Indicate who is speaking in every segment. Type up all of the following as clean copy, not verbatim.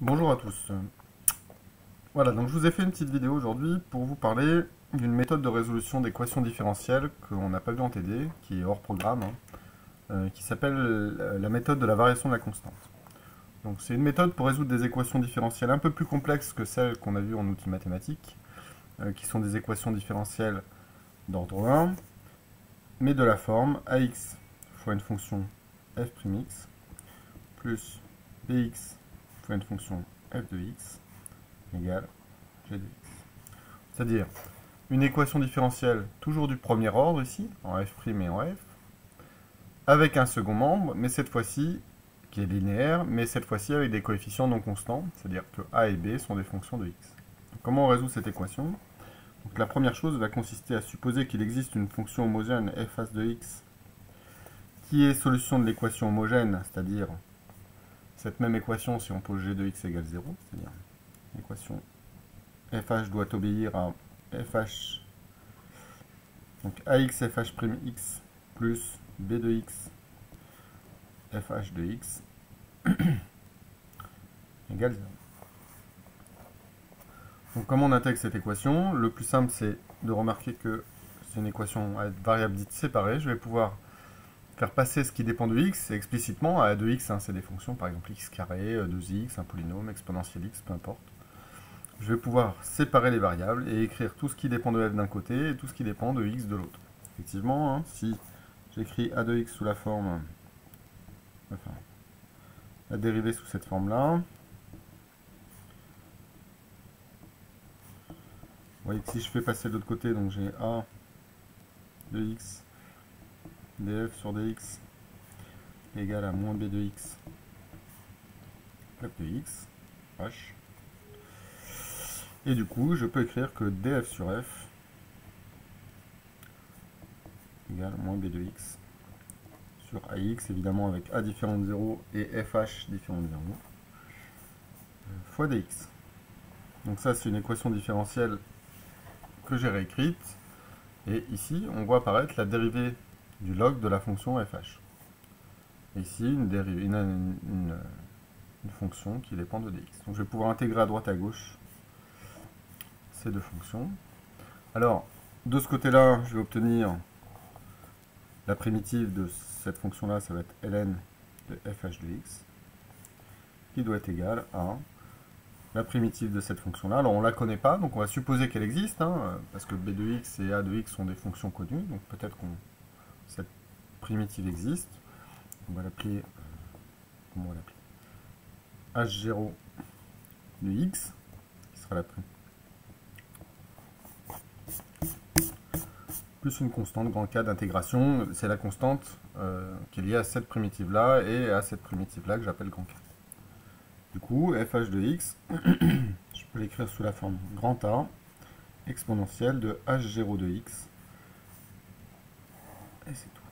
Speaker 1: Bonjour à tous. Voilà, donc je vous ai fait une petite vidéo aujourd'hui pour vous parler d'une méthode de résolution d'équations différentielles qu'on n'a pas vu en TD, qui est hors programme, qui s'appelle la méthode de la variation de la constante. Donc c'est une méthode pour résoudre des équations différentielles un peu plus complexes que celles qu'on a vues en outils mathématiques, qui sont des équations différentielles d'ordre 1, mais de la forme ax fois une fonction f'x plus bx fois une fonction f de x égale g de x. C'est-à-dire une équation différentielle toujours du premier ordre ici, en f' et en f, avec un second membre, mais cette fois-ci, qui est linéaire, mais cette fois-ci avec des coefficients non constants, c'est-à-dire que a et b sont des fonctions de x. Donc, comment on résout cette équation? Donc, la première chose va consister à supposer qu'il existe une fonction homogène f' de x qui est solution de l'équation homogène, c'est-à-dire cette même équation si on pose g de x égale 0, c'est-à-dire l'équation fh doit obéir à fh, donc ax f'x plus b de x fh de x égale 0. Donc comment on intègre cette équation? Le plus simple c'est de remarquer que c'est une équation à variables dites séparées. Je vais pouvoir faire passer ce qui dépend de x explicitement à 2x, c'est des fonctions par exemple x carré, 2x, un polynôme, exponentiel x, peu importe. Je vais pouvoir séparer les variables et écrire tout ce qui dépend de f d'un côté et tout ce qui dépend de x de l'autre. Effectivement, si j'écris a de x sous la forme, enfin, la dérivée sous cette forme-là, vous voyez que si je fais passer de l'autre côté, donc j'ai a de x df sur dx égale à moins b de x f de x, h. Et du coup, je peux écrire que df sur f égale moins b de x sur ax, évidemment avec a différent de 0 et fh différent de 0, fois dx. Donc ça, c'est une équation différentielle que j'ai réécrite. Et ici, on voit apparaître la dérivée du log de la fonction fh. Et ici, une fonction qui dépend de dx. Donc je vais pouvoir intégrer à droite et à gauche ces deux fonctions. Alors, de ce côté-là, je vais obtenir la primitive de cette fonction-là, ça va être ln de fh de x, qui doit être égale à la primitive de cette fonction-là. Alors on ne la connaît pas, donc on va supposer qu'elle existe, parce que b de x et a de x sont des fonctions connues, donc peut-être que cette primitive existe. On va l'appeler, comment on va l'appeler, h0 de x, qui sera la primitive, plus une constante grand K d'intégration, c'est la constante qui est liée à cette primitive-là et à cette primitive-là que j'appelle grand K. Du coup, fh de x, je peux l'écrire sous la forme grand A exponentielle de h0 de x. Et c'est tout.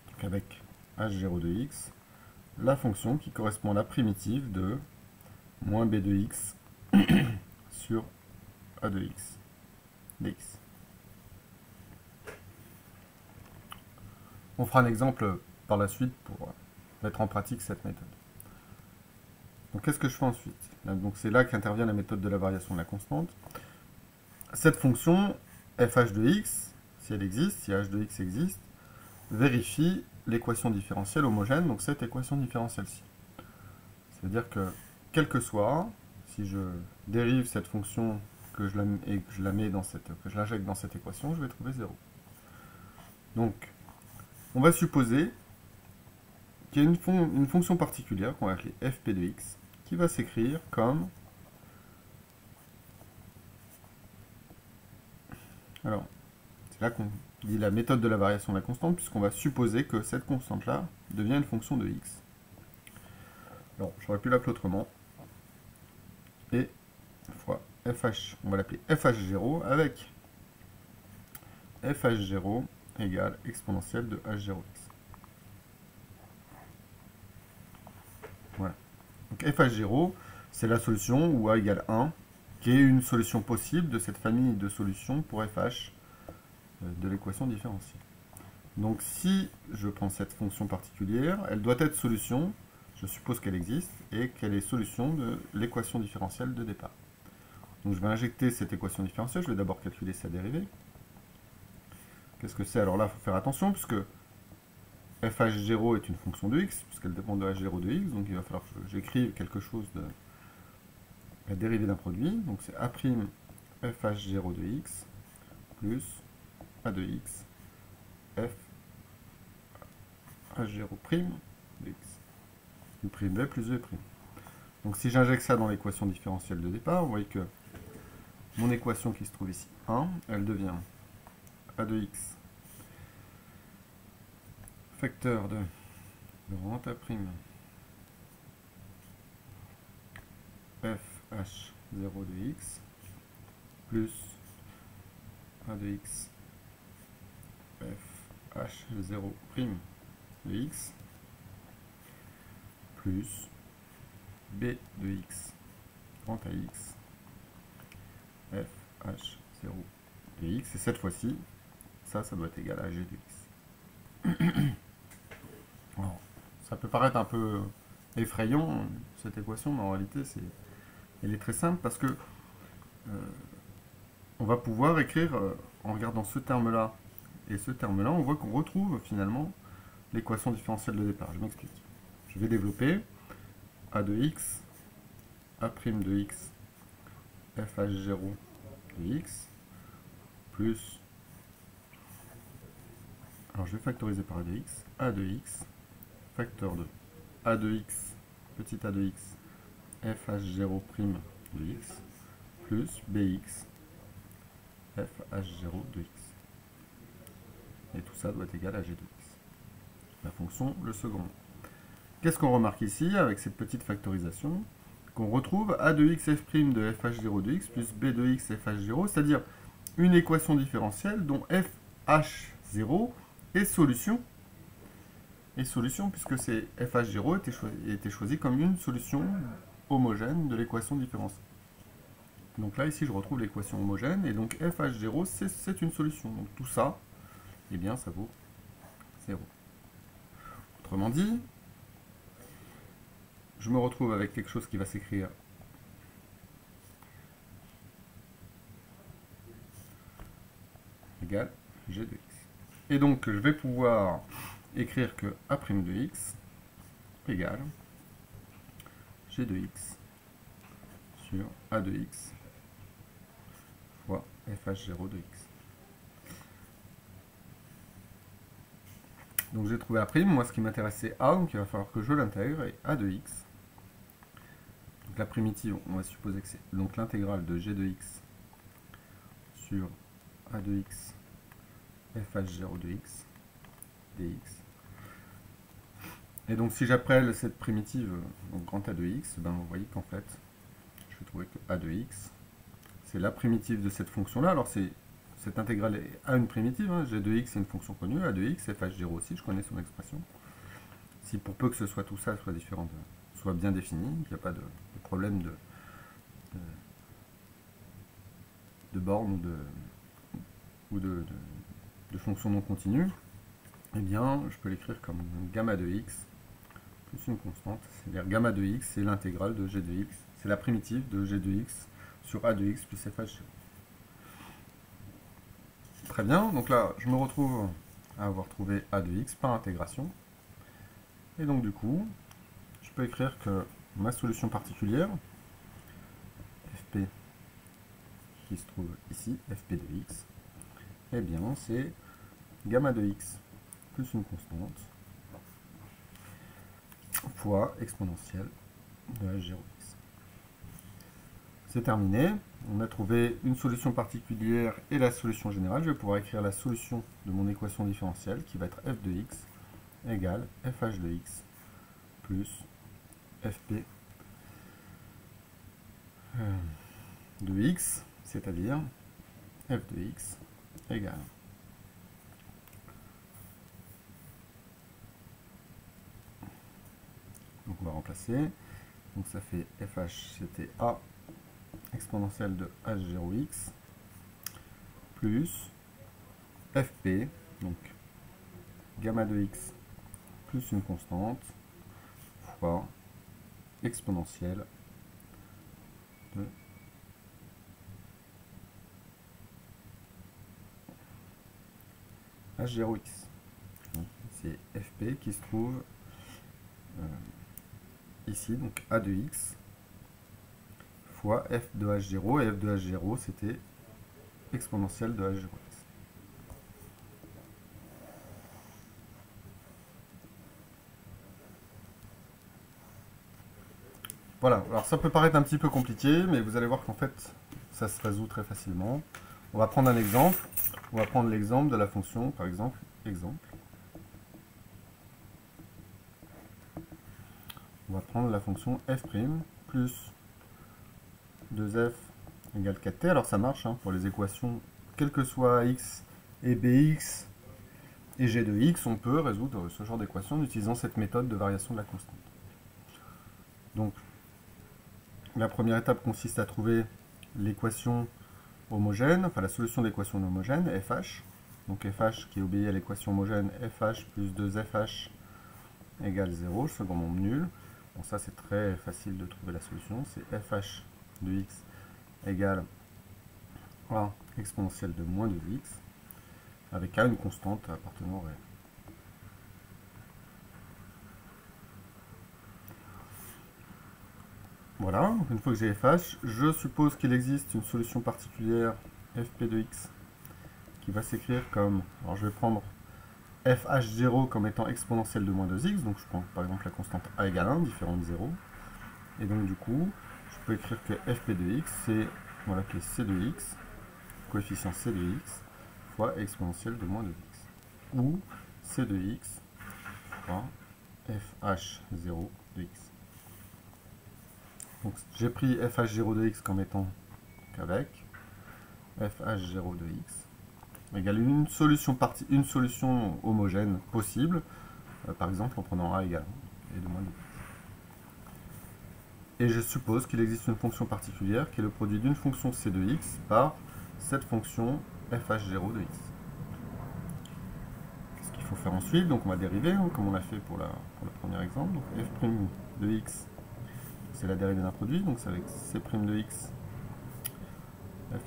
Speaker 1: Donc avec h0 de x, la fonction qui correspond à la primitive de moins b de x sur a de x dx. On fera un exemple par la suite pour mettre en pratique cette méthode. Donc qu'est-ce que je fais ensuite? Donc c'est là qu'intervient la méthode de la variation de la constante. Cette fonction fh de x, si elle existe, si h de x existe, vérifie l'équation différentielle homogène, donc cette équation différentielle-ci. C'est-à-dire que, quel que soit, si je dérive cette fonction et que je l'injecte dans cette équation, je vais trouver 0. Donc, on va supposer qu'il y a une fonction particulière qu'on va appeler fp de x, qui va s'écrire comme... Alors, c'est là qu'on dit la méthode de la variation de la constante, puisqu'on va supposer que cette constante-là devient une fonction de x. Alors, j'aurais pu l'appeler autrement. Et fois fh, on va l'appeler fh0 avec fh0 égale exponentielle de h0x. Voilà. Donc fh0, c'est la solution où a égale 1, qui est une solution possible de cette famille de solutions pour fh de l'équation différentielle. Donc si je prends cette fonction particulière, elle doit être solution. je suppose qu'elle existe, et qu'elle est solution de l'équation différentielle de départ. Donc je vais injecter cette équation différentielle, je vais d'abord calculer sa dérivée. Qu'est-ce que c'est? Alors là, il faut faire attention, puisque fh0 est une fonction de x, puisqu'elle dépend de h0 de x, donc il va falloir que j'écrive quelque chose de la dérivée d'un produit. Donc c'est a' fh0 de x plus a de x f h0' de x. u' b plus v'. Donc si j'injecte ça dans l'équation différentielle de départ, vous voyez que mon équation qui se trouve ici, 1, elle devient a de x facteur de grand A' fh0 de x plus a de x fh0' de x plus b de x grand AX fh0 de x, et cette fois-ci, ça doit être égal à g de x. Alors, ça peut paraître un peu effrayant, cette équation, mais en réalité, elle est très simple parce que on va pouvoir écrire, en regardant ce terme-là et ce terme-là, on voit qu'on retrouve finalement l'équation différentielle de départ. Je m'explique. Je vais développer a de x, a' de x, fh0 de x, plus, alors je vais factoriser par a de x, facteur de a de x, petit a de x, fh0' de x, plus bx, fh0 de x. Et tout ça doit être égal à g de x. La fonction, le second. Qu'est-ce qu'on remarque ici avec cette petite factorisation? Qu'on retrouve a de x f' de fh0 de x plus b de x fh0, c'est-à-dire une équation différentielle dont fh0 est solution. Et solution puisque c'est fh0 était choisi comme une solution homogène de l'équation différentielle. Donc là, ici, je retrouve l'équation homogène, et donc fh0, c'est une solution. Donc tout ça, eh bien, ça vaut 0. Autrement dit, je me retrouve avec quelque chose qui va s'écrire égal g de x. Et donc, je vais pouvoir écrire que a' de x égale g de x sur a de x fois fh0 de x. Donc j'ai trouvé A', moi ce qui m'intéresse c'est A, donc il va falloir que je l'intègre, et A de x. Donc la primitive, on va supposer que c'est donc l'intégrale de g de x sur A de x fh0 de x dx. Et donc si j'appelle cette primitive donc grand A de x, ben vous voyez qu'en fait, je vais trouver que A de x, c'est la primitive de cette fonction-là. Alors cette intégrale est à une primitive, hein. G de x c'est une fonction connue, A de x, fh0 aussi, je connais son expression. Si pour peu que ce soit tout ça soit différent, soit bien défini, qu'il n'y a pas de problème de borne ou de fonction non continue, eh bien je peux l'écrire comme gamma de x plus une constante, c'est-à-dire gamma de x, c'est l'intégrale de g de x, c'est la primitive de g de x sur a de x plus fh0. Très bien, donc là je me retrouve à avoir trouvé a de x par intégration, et donc du coup je peux écrire que ma solution particulière, fp qui se trouve ici, fp de x, eh bien c'est gamma de x plus une constante fois exponentielle de h0x. C'est terminé. On a trouvé une solution particulière et la solution générale. Je vais pouvoir écrire la solution de mon équation différentielle qui va être f de x égale fh de x plus fp de x, c'est-à-dire f de x égale donc on va remplacer, donc ça fait fh c'était a exponentielle de h0x plus fp, donc gamma de x plus une constante fois exponentielle de h0x. C'est fp qui se trouve ici, donc a de x fois f de h0, et f de h0 c'était exponentielle de h0x. Voilà, alors ça peut paraître un petit peu compliqué, mais vous allez voir qu'en fait, ça se résout très facilement. On va prendre un exemple. On va prendre l'exemple de la fonction, par exemple, On va prendre la fonction f' plus 2f égale 4t. Alors ça marche hein, pour les équations, quel que soit x et bx et g de x, on peut résoudre ce genre d'équation en utilisant cette méthode de variation de la constante. Donc, la première étape consiste à trouver l'équation homogène, enfin la solution de l'équation homogène, fh. Donc fh qui obéit à l'équation homogène, fh plus 2fh égale 0, second nombre nul. Bon, ça c'est très facile de trouver la solution, c'est fh de x égale a exponentielle de moins 2x, avec a une constante appartenant au réel. Voilà, une fois que j'ai fh, je suppose qu'il existe une solution particulière fp de x qui va s'écrire comme, alors je vais prendre fh0 comme étant exponentielle de moins 2x, donc je prends par exemple la constante a égale 1, différente de 0, et donc du coup, je peux écrire que fp de x, c'est, on va l'appeler c de x, coefficient c de x, fois exponentielle de moins 2x, ou c de x fois fh0 de x. Donc j'ai pris fh0 de x comme étant qu'avec fh0 de x égale une solution homogène possible, par exemple en prenant a égale 1 et de moins 2. Et je suppose qu'il existe une fonction particulière qui est le produit d'une fonction c de x par cette fonction fh0 de x. Ce qu'il faut faire ensuite, donc on va dériver, hein, comme on l'a fait pour le premier exemple. Donc f' de x, c'est la dérivée d'un produit, donc c'est avec c' de x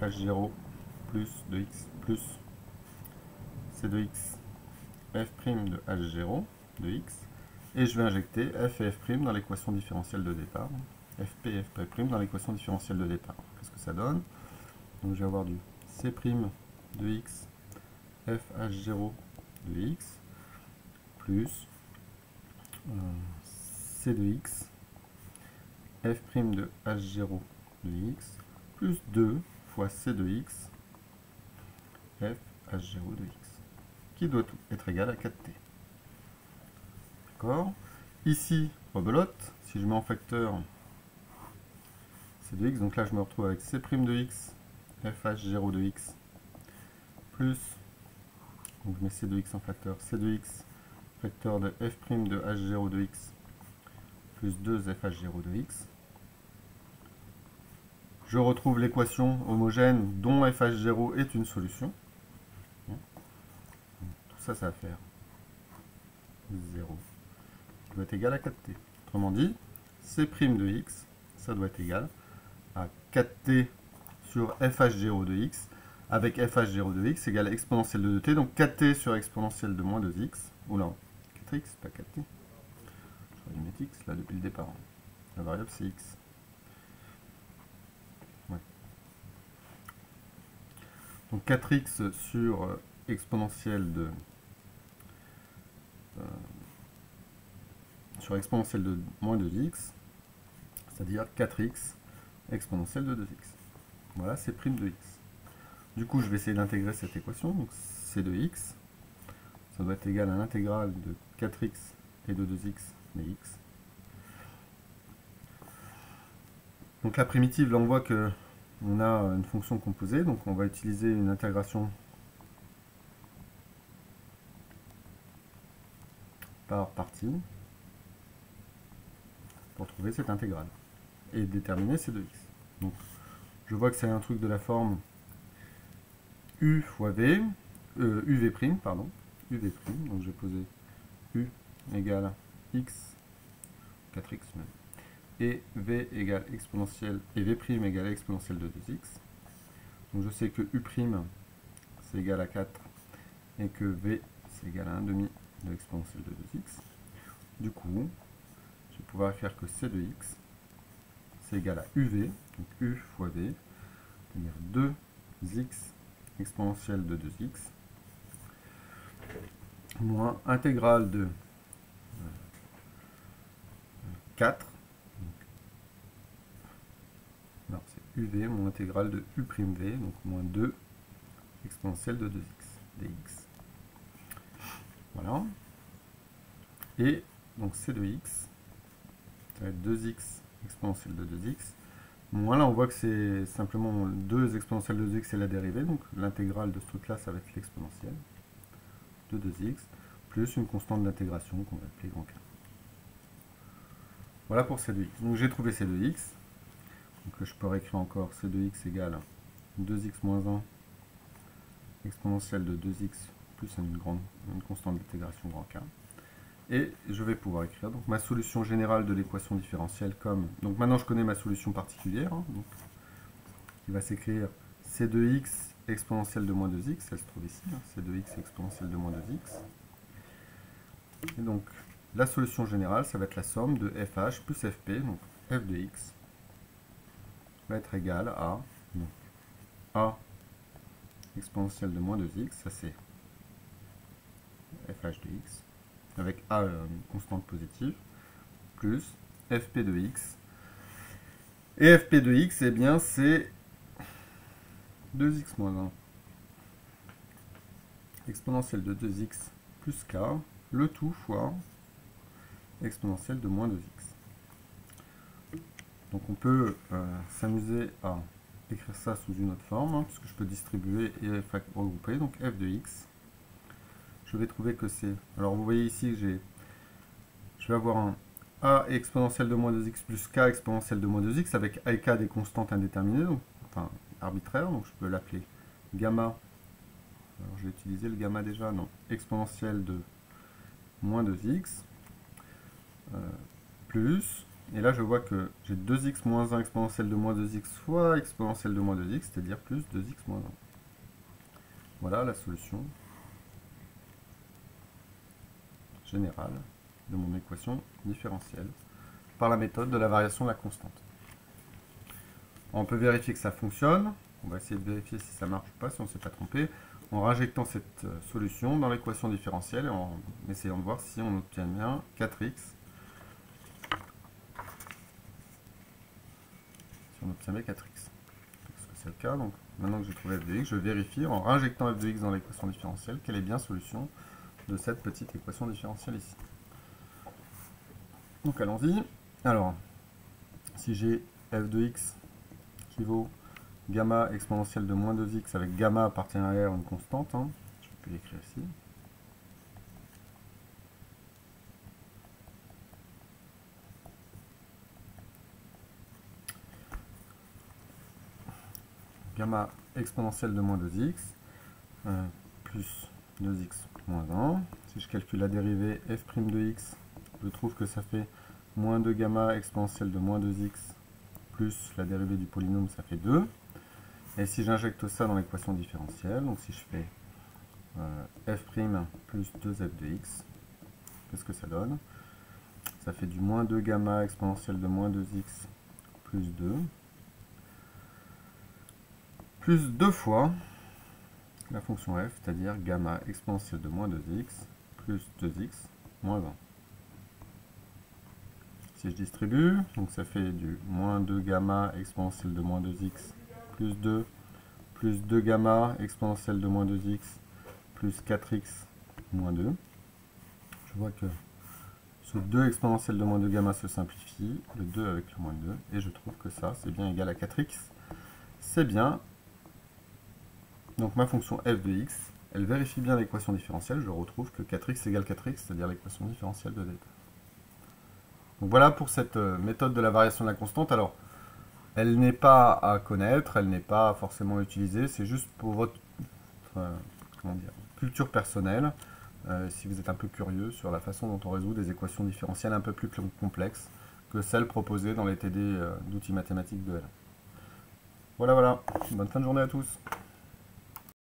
Speaker 1: fh0 plus de x plus c de x f' de h0 de x, et je vais injecter f et f' dans l'équation différentielle de départ, fp et f' dans l'équation différentielle de départ. Qu'est-ce que ça donne? Donc je vais avoir du c' de x fh0 de x plus c de x f' de h0 de x plus 2 fois c de x fh0 de x, qui doit être égal à 4t. D'accord? Ici, rebelote, si je mets en facteur c de x, donc là je me retrouve avec c' de x fh0 de x plus, donc je mets c de x en facteur, c de x facteur de f' de h0 de x plus 2 fh0 de x. Je retrouve l'équation homogène dont fh0 est une solution. Tout ça, ça va faire 0 qui doit être égal à 4t. Autrement dit, c' de x, ça doit être égal à 4t sur fh0 de x, avec fh0 de x égale exponentielle de 2t, donc 4t sur exponentielle de moins 2x, oula, 4x, pas 4t, j'aurais dû mettre x là depuis le départ, la variable c'est x. Ouais. Donc 4x sur exponentielle de moins 2x, c'est-à-dire 4x exponentielle de 2x. Voilà, c'est prime de x. Du coup, je vais essayer d'intégrer cette équation. Donc, c de x, ça doit être égal à l'intégrale de 4x et de 2x dx. Donc, la primitive, là, on voit que on a une fonction composée. Donc, on va utiliser une intégration par partie pour trouver cette intégrale et déterminer c de x. Donc, je vois que c'est un truc de la forme u fois v, uv', pardon, uv', donc je vais poser u égale x 4x même. Et v égale exponentielle, et v' égale exponentielle de 2x. Donc je sais que u' c'est égal à 4 et que v c'est égal à 1 demi de l'exponentielle de 2x. Du coup, je vais pouvoir écrire que c de x c'est égal à uv, donc u fois v, c'est-à-dire 2x exponentielle de 2x, moins intégrale de 4, non, c'est uv moins intégrale de u'v, donc moins 2 exponentielle de 2x dx. Voilà. Et donc c de x, ça va être 2x exponentielle de 2x. Moins là, on voit que c'est simplement 2 exponentielle de 2x et la dérivée, donc l'intégrale de ce truc-là, ça va être l'exponentielle de 2x, plus une constante d'intégration qu'on va appeler grand K. Voilà pour c de x. Donc j'ai trouvé c de x. Donc je peux réécrire encore c de x égale 2x moins 1 exponentielle de 2x plus une constante d'intégration grand K. Et je vais pouvoir écrire donc, ma solution générale de l'équation différentielle comme... Donc maintenant je connais ma solution particulière, hein, donc, qui va s'écrire c de x exponentielle de moins 2x, elle se trouve ici, hein, c de x exponentielle de moins 2x. Et donc la solution générale, ça va être la somme de fh plus fp, donc f de x va être égale à donc, a exponentielle de moins 2x, ça c'est fh de x, avec a une constante positive, plus fp de x. Et fp de x, eh bien c'est 2x moins 1 exponentielle de 2x plus k, le tout fois exponentielle de moins 2x. Donc on peut s'amuser à écrire ça sous une autre forme, hein, puisque je peux distribuer et regrouper. Donc f de x, je vais trouver que c'est... Alors vous voyez ici que je vais avoir un a exponentielle de moins 2x plus k exponentielle de moins 2x avec a et k des constantes indéterminées, donc, enfin arbitraires, donc je peux l'appeler gamma. Alors j'ai utilisé le gamma déjà, non, exponentielle de moins 2x, plus, et là je vois que j'ai 2x moins 1 exponentielle de moins 2x fois exponentielle de moins 2x, c'est-à-dire plus 2x moins 1. Voilà la solution générale de mon équation différentielle par la méthode de la variation de la constante. On peut vérifier que ça fonctionne. On va essayer de vérifier si ça marche ou pas, si on ne s'est pas trompé, en rajectant cette solution dans l'équation différentielle et en essayant de voir si on obtient bien 4x. Si on obtient bien 4x. Est-ce que c'est le cas? Donc maintenant que j'ai trouvé f de x, je vérifie en réinjectant f de x dans l'équation différentielle quelle est bien solution de cette petite équation différentielle ici. Donc allons-y. Alors, si j'ai f de x qui vaut gamma exponentielle de moins 2x avec gamma appartient à R, une constante, hein, je peux l'écrire ici. Gamma exponentielle de moins 2x plus 2x moins 1. Si je calcule la dérivée f' de x, je trouve que ça fait moins 2 gamma exponentielle de moins 2x plus la dérivée du polynôme, ça fait 2. Et si j'injecte ça dans l'équation différentielle, donc si je fais f' plus 2f de x, qu'est-ce que ça donne? Ça fait du moins 2 gamma exponentielle de moins 2x plus 2, plus 2 fois la fonction f, c'est-à-dire gamma exponentielle de moins 2x plus 2x moins 1. Si je distribue, donc ça fait du moins 2 gamma exponentielle de moins 2x plus 2 gamma exponentielle de moins 2x plus 4x moins 2. Je vois que ce 2 exponentielle de moins 2 gamma se simplifie, le 2 avec le moins 2, et je trouve que ça, c'est bien égal à 4x. C'est bien. Donc ma fonction f de x, elle vérifie bien l'équation différentielle, je retrouve que 4x égale 4x, c'est-à-dire l'équation différentielle de delta. Donc voilà pour cette méthode de la variation de la constante. Alors, elle n'est pas à connaître, elle n'est pas forcément utilisée, c'est juste pour votre culture personnelle, si vous êtes un peu curieux sur la façon dont on résout des équations différentielles un peu plus complexes. que celles proposées dans les TD d'outils mathématiques de L. Voilà, voilà. Bonne fin de journée à tous.